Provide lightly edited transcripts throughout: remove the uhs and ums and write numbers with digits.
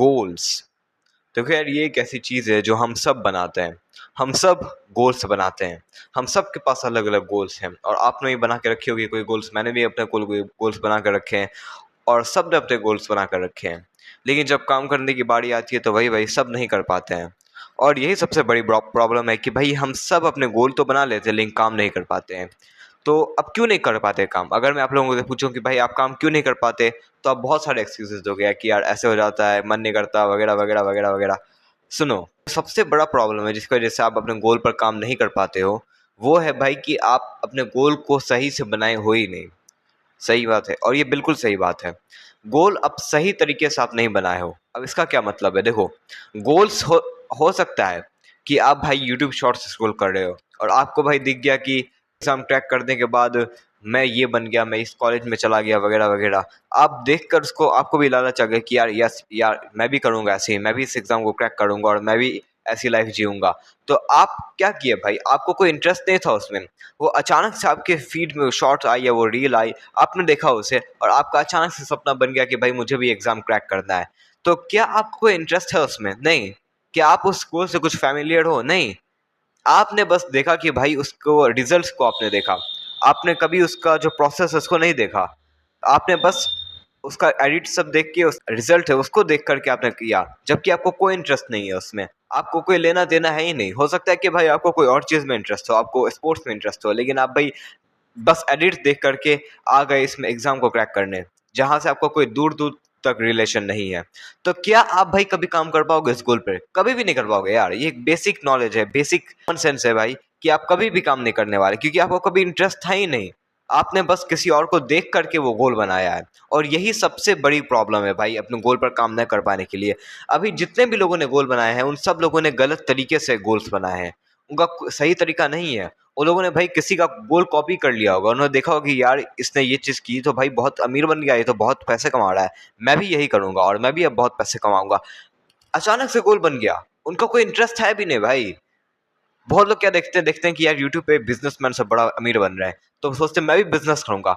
Goals. देखो यार, ये एक ऐसी चीज़ है जो हम सब बनाते हैं। हम सब गोल्स बनाते हैं। हम सब के पास अलग अलग गोल्स हैं, और आपने भी बना के रखी होगी कोई गोल्स, मैंने भी अपने कोई गोल्स बना कर रखे हैं, और सब ने अपने गोल्स बना कर रखे हैं। लेकिन जब काम करने की बारी आती है तो वही वही सब नहीं कर पाते हैं। और यही सबसे बड़ी प्रॉब्लम है कि भाई हम सब अपने गोल तो बना लेते हैं लेकिन काम नहीं कर पाते हैं। तो अब क्यों नहीं कर पाते काम? अगर मैं आप लोगों से पूछूं कि भाई आप काम क्यों नहीं कर पाते, तो आप बहुत सारे एक्सक्यूजेस दोगे यार कि यार ऐसे हो जाता है, मन नहीं करता, वगैरह वगैरह वगैरह वगैरह। सुनो, सबसे बड़ा प्रॉब्लम है जिसकी वजह से आप अपने गोल पर काम नहीं कर पाते हो, वो है भाई कि आप अपने गोल को सही से बनाए हो ही नहीं। सही बात है, और ये बिल्कुल सही बात है। गोल अब सही तरीके से आप नहीं बनाए हो। अब इसका क्या मतलब है? देखो, गोल्स हो सकता है कि आप भाई यूट्यूब शॉर्ट्स स्क्रॉल कर रहे हो और आपको भाई दिख गया कि एग्जाम क्रैक करने के बाद मैं ये बन गया, मैं इस कॉलेज में चला गया, वगैरह वगैरह। आप देखकर उसको, आपको भी लालच आ गया कि यार यस यार मैं भी करूंगा ऐसे ही, मैं भी इस एग्जाम को क्रैक करूंगा और मैं भी ऐसी लाइफ जीऊंगा। तो आप क्या किए भाई? आपको कोई इंटरेस्ट नहीं था उसमें, वो अचानक से आपके फीड में शॉर्ट्स आई या वो रील आई, आपने देखा उसे और आपका अचानक से सपना बन गया कि भाई मुझे भी एग्जाम क्रैक करना है। तो क्या आपको कोई इंटरेस्ट है उसमें? नहीं। क्या आप उस गोल से कुछ फैमिलियर हो? नहीं। आपने बस देखा कि भाई उसको रिजल्ट्स को आपने देखा, आपने कभी उसका जो प्रोसेस है उसको नहीं देखा। आपने बस उसका एडिट सब देख के, उस रिजल्ट है उसको देख करके आपने किया, जबकि आपको कोई इंटरेस्ट नहीं है उसमें। आपको कोई लेना देना है ही नहीं। हो सकता है कि भाई आपको कोई और चीज़ में इंटरेस्ट हो, आपको स्पोर्ट्स में इंटरेस्ट हो, लेकिन आप भाई बस एडिट देख करके आ गए इसमें एग्जाम को क्रैक करने, जहां से आपको कोई दूर दूर तक रिलेशन नहीं है। तो क्या आप भाई कभी काम कर पाओगे इस गोल पे? कभी भी नहीं कर पाओगे यार। ये एक बेसिक नॉलेज है, बेसिक कॉमन सेंस है भाई, कि आप कभी भी काम नहीं करने वाले, क्योंकि आपको कभी इंटरेस्ट था ही नहीं। आपने बस किसी और को देख करके वो गोल बनाया है, और यही सबसे बड़ी प्रॉब्लम है भाई अपने गोल पर काम न कर पाने के लिए। अभी जितने भी लोगों ने गोल बनाए हैं उन सब लोगों ने गलत तरीके से गोल्स बनाए हैं। उनका सही तरीका नहीं है। उन लोगों ने भाई किसी का गोल कॉपी कर लिया होगा, उन्होंने देखा होगा कि यार इसने ये चीज़ की तो भाई बहुत अमीर बन गया, ये तो बहुत पैसे कमा रहा है, मैं भी यही करूंगा और मैं भी अब बहुत पैसे कमाऊंगा। अचानक से गोल बन गया, उनका कोई इंटरेस्ट है भी नहीं भाई। बहुत लोग क्या देखते हैं कि यार यूट्यूब पे बिजनेसमैन सब बड़ा अमीर बन रहे हैं, तो सोचते हैं मैं भी बिजनेस करूंगा।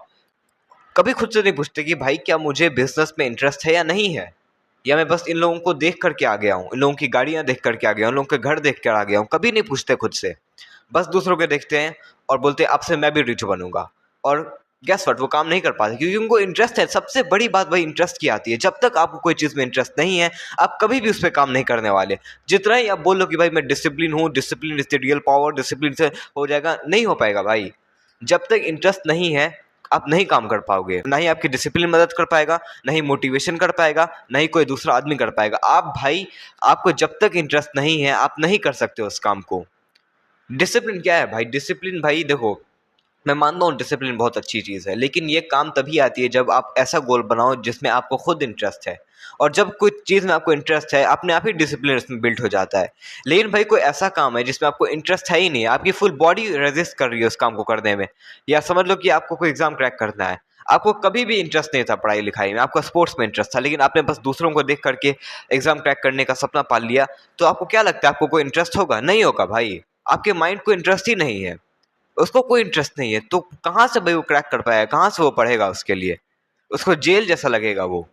कभी खुद से नहीं पूछते कि भाई क्या मुझे बिजनेस में इंटरेस्ट है या नहीं है, या मैं बस इन लोगों को देख करके आ गया हूँ, इन लोगों की गाड़ियां देख करके आ गया हूँ, इन लोगों के घर देख कर आ गया हूँ। कभी नहीं पूछते खुद से, बस दूसरों के देखते हैं और बोलते हैं अब से मैं भी रिच बनूंगा। और गैस व्हाट, वो काम नहीं कर पाते क्योंकि उनको इंटरेस्ट है। सबसे बड़ी बात भाई इंटरेस्ट की आती है। जब तक आपको कोई चीज़ में इंटरेस्ट नहीं है, आप कभी भी उस पर काम नहीं करने वाले। जितना ही आप बोल लो कि भाई मैं डिसिप्लिन हूँ, discipline is the real power, discipline से हो जाएगा, नहीं हो पाएगा भाई। जब तक इंटरेस्ट नहीं है आप नहीं काम कर पाओगे। ना ही आपकी डिसिप्लिन मदद कर पाएगा, ना ही मोटिवेशन कर पाएगा, ना ही कोई दूसरा आदमी कर पाएगा। आप भाई, आपको जब तक इंटरेस्ट नहीं है आप नहीं कर सकते उस काम को। डिसिप्लिन क्या है भाई? डिसिप्लिन भाई देखो, मैं मानता हूँ डिसिप्लिन बहुत अच्छी चीज़ है, लेकिन ये काम तभी आती है जब आप ऐसा गोल बनाओ जिसमें आपको खुद इंटरेस्ट है। और जब कोई चीज़ में आपको इंटरेस्ट है, अपने आप ही डिसिप्लिन उसमें बिल्ड हो जाता है। लेकिन भाई कोई ऐसा काम है जिसमें आपको इंटरेस्ट है ही नहीं, आपकी फुल बॉडी रेजिस्ट कर रही है उस काम को करने में। या समझ लो कि आपको कोई एग्जाम क्रैक करना है, आपको कभी भी इंटरेस्ट नहीं था पढ़ाई लिखाई में, आपका स्पोर्ट्स में इंटरेस्ट था, लेकिन आपने बस दूसरों को देख करके एग्जाम क्रैक करने का सपना पाल लिया। तो आपको क्या लगता है, आपको कोई इंटरेस्ट होगा? नहीं होगा भाई। आपके माइंड को इंटरेस्ट ही नहीं है, उसको कोई इंटरेस्ट नहीं है, तो कहाँ से भाई वो क्रैक कर पाएगा? कहाँ से वो पढ़ेगा उसके लिए? उसको जेल जैसा लगेगा वो।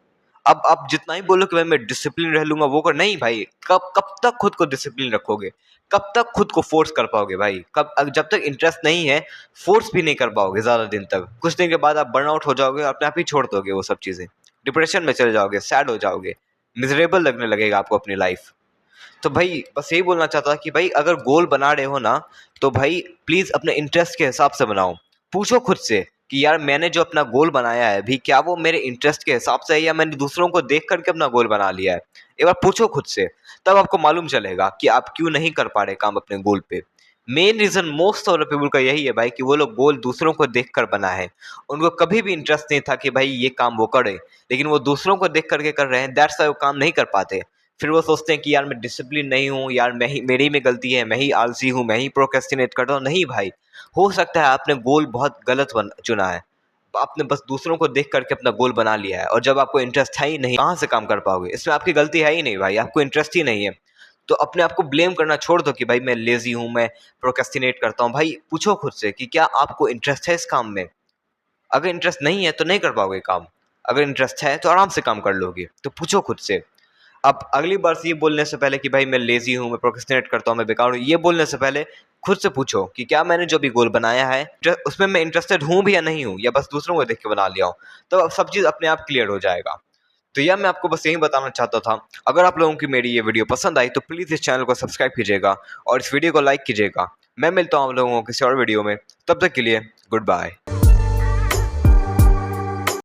अब आप जितना ही बोलो कि भाई मैं डिसिप्लिन रह लूंगा, वो कर, नहीं भाई। कब कब तक खुद को डिसिप्लिन रखोगे? कब तक खुद को फोर्स कर पाओगे भाई? जब तक इंटरेस्ट नहीं है, फोर्स भी नहीं कर पाओगे ज्यादा दिन तक। कुछ दिन के बाद आप बर्नआउट हो जाओगे, अपने आप ही छोड़ दोगे वो सब चीजें, डिप्रेशन में चले जाओगे, सैड हो जाओगे, मिजरेबल लगने लगेगा आपको अपनी लाइफ। तो भाई बस यही बोलना चाहता था कि भाई अगर गोल बना रहे हो ना, तो भाई प्लीज अपने इंटरेस्ट के हिसाब से बनाओ। पूछो खुद से कि यार मैंने जो अपना गोल बनाया है भी, क्या वो मेरे इंटरेस्ट के हिसाब से है या मैंने दूसरों को देख करके अपना गोल बना लिया है? एक बार पूछो खुद से, तब आपको मालूम चलेगा कि आप क्यों नहीं कर पा रहे काम अपने गोल पे। Main reason most of the people का यही है भाई कि वो लोग गोल दूसरों को देख कर बना है। उनको कभी भी इंटरेस्ट नहीं था कि भाई ये काम वो करे, लेकिन वो दूसरों को देख करके कर रहे हैं, दैट्स व्हाई वो काम नहीं कर पाते। फिर वो सोचते हैं कि यार मैं डिसिप्लिन नहीं हूँ, यार मैं ही, मेरी में गलती है, मैं ही आलसी हूँ, मैं ही प्रोक्रेस्टिनेट करता हूँ। नहीं भाई, हो सकता है आपने गोल बहुत गलत चुना है। आपने बस दूसरों को देख करके अपना गोल बना लिया है, और जब आपको इंटरेस्ट है ही नहीं, कहाँ से काम कर पाओगे? इसमें आपकी गलती है ही नहीं भाई, आपको इंटरेस्ट ही नहीं है। तो अपने आप को ब्लेम करना छोड़ दो कि भाई मैं लेजी हूँ, मैं प्रोक्रेस्टिनेट करता हूँ। भाई पूछो खुद से कि क्या आपको इंटरेस्ट है इस काम में? अगर इंटरेस्ट नहीं है तो नहीं कर पाओगे काम। अगर इंटरेस्ट है तो आराम से काम कर लोगे। तो पूछो खुद से। अब अगली बार से ये बोलने से पहले कि भाई मैं लेज़ी हूँ, मैं प्रोक्रेस्टिनेट करता हूँ, मैं बेकार हूँ, ये बोलने से पहले खुद से पूछो कि क्या मैंने जो भी गोल बनाया है उसमें मैं इंटरेस्टेड हूँ भी या नहीं हूँ, या बस दूसरों को देख के बना लिया हूँ। तो अब सब चीज़ अपने आप क्लियर हो जाएगा। तो यह मैं आपको बस यही बताना चाहता था। अगर आप लोगों की मेरी ये वीडियो पसंद आई तो प्लीज़ इस चैनल को सब्सक्राइब कीजिएगा और इस वीडियो को लाइक कीजिएगा। मैं मिलता हूँ आप लोगों को किसी और वीडियो में, तब तक के लिए गुड बाय।